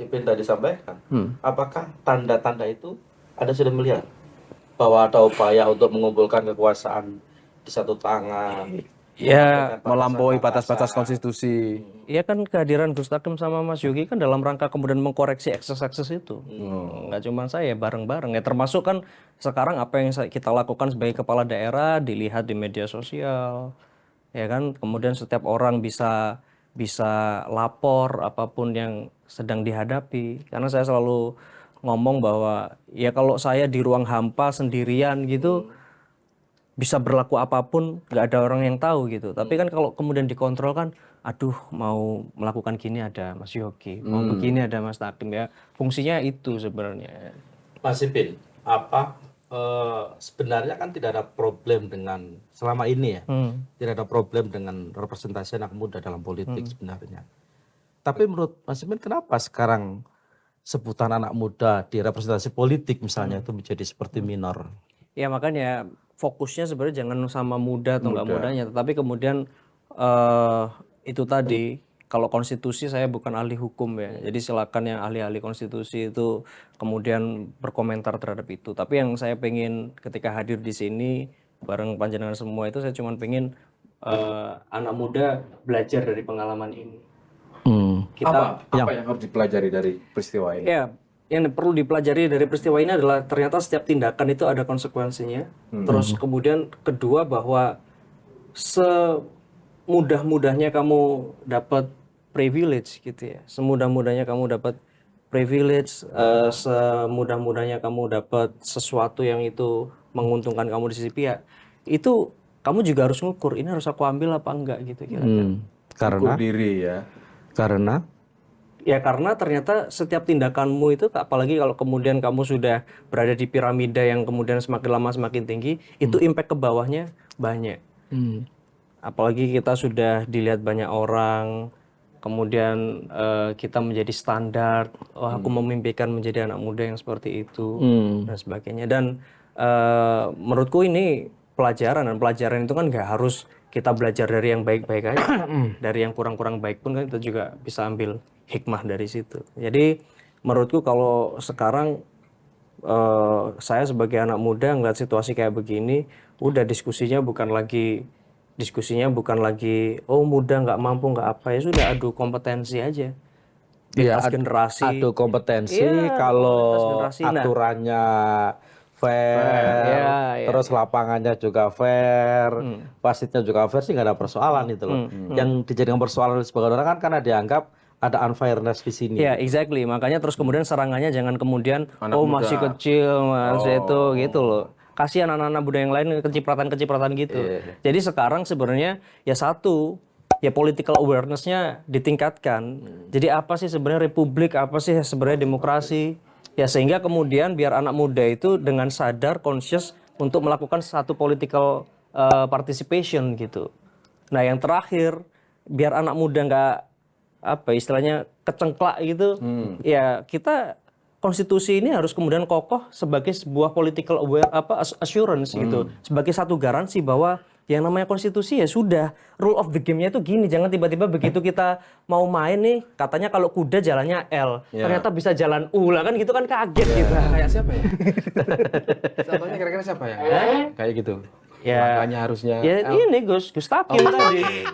Ipin tadi sampaikan, apakah tanda-tanda itu Anda sudah melihat bahwa ada upaya untuk mengumpulkan kekuasaan di satu tangan, Ya, mengabaikan melampaui batas-batas batasan-batasan? konstitusi. ya kan kehadiran Gus Takim sama Mas Yogi kan dalam rangka kemudian mengkoreksi ekses-ekses itu. Nggak cuma saya, bareng-bareng. Ya termasuk kan sekarang apa yang kita lakukan sebagai kepala daerah dilihat di media sosial. Ya kan, kemudian setiap orang bisa bisa lapor apapun yang sedang dihadapi. Karena saya selalu ngomong bahwa ya kalau saya di ruang hampa sendirian gitu bisa berlaku apapun, nggak ada orang yang tahu gitu. Tapi kan kalau kemudian dikontrol kan, aduh mau melakukan gini ada Mas Yogi, mau begini ada Mas Takim ya. Fungsinya itu sebenarnya. Mas Ipin, apa sebenarnya kan tidak ada problem dengan selama ini ya, tidak ada problem dengan representasi anak muda dalam politik sebenarnya. Tapi menurut Mas Ipin, kenapa sekarang sebutan anak muda di representasi politik misalnya itu menjadi seperti minor? Ya makanya fokusnya sebenarnya jangan sama muda atau nggak mudanya, tetapi kemudian itu tadi kalau konstitusi saya bukan ahli hukum ya, jadi silakan yang ahli-ahli konstitusi itu kemudian berkomentar terhadap itu. Tapi yang saya pengen ketika hadir di sini bareng panjenengan semua itu saya cuma pengen anak muda belajar dari pengalaman ini. Kita Apa yang harus dipelajari dari peristiwa ini? ya, yang perlu dipelajari dari peristiwa ini adalah ternyata setiap tindakan itu ada konsekuensinya. Terus kemudian kedua bahwa semudah-mudahnya kamu dapat privilege gitu ya. Semudah-mudahnya kamu dapat privilege, semudah-mudahnya kamu dapat sesuatu yang itu menguntungkan kamu di sisi pihak. Itu kamu juga harus ngukur, ini harus aku ambil apa enggak gitu kira-kira. Karena Diri ya. karena Ya karena ternyata setiap tindakanmu itu, apalagi kalau kemudian kamu sudah berada di piramida yang kemudian semakin lama semakin tinggi, itu impact ke bawahnya banyak. Apalagi kita sudah dilihat banyak orang, kemudian kita menjadi standar, oh aku memimpikan menjadi anak muda yang seperti itu, dan sebagainya. Dan menurutku ini pelajaran, dan pelajaran itu kan nggak harus kita belajar dari yang baik-baik aja, dari yang kurang-kurang baik pun kan kita juga bisa ambil hikmah dari situ. Jadi menurutku kalau sekarang saya sebagai anak muda ngeliat situasi kayak begini, udah diskusinya bukan lagi oh muda nggak mampu nggak apa, ya sudah adu kompetensi aja. Lintas generasi. adu kompetensi, Iya, kalau lintas generasi. Nah, aturannya fair, ya, terus lapangannya juga fair, wasitnya juga fair sih nggak ada persoalan itu loh. Yang dijadikan persoalan oleh sebagian orang kan karena dianggap ada unfairness di sini. ya exactly. Makanya terus kemudian serangannya jangan kemudian oh masih kecil masih itu gitu loh. Kasihan anak-anak muda yang lain kecipratan-kecipratan gitu. Jadi sekarang sebenarnya ya satu, ya political awareness-nya ditingkatkan. Jadi apa sih sebenarnya republik, apa sih sebenarnya demokrasi? Ya sehingga kemudian biar anak muda itu dengan sadar, conscious untuk melakukan satu political participation gitu. Nah yang terakhir, biar anak muda nggak apa istilahnya kecengklak gitu, ya kita konstitusi ini harus kemudian kokoh sebagai sebuah political assurance gitu, sebagai satu garansi bahwa yang namanya konstitusi ya sudah, rule of the game-nya itu gini, jangan tiba-tiba begitu kita mau main nih, katanya kalau kuda jalannya L, ternyata bisa jalan U lah kan gitu kan kaget kita. Kayak siapa ya? Contohnya kira-kira siapa yang kayak gitu? Ya, Makanya harusnya ya ini Gus Takim tadi.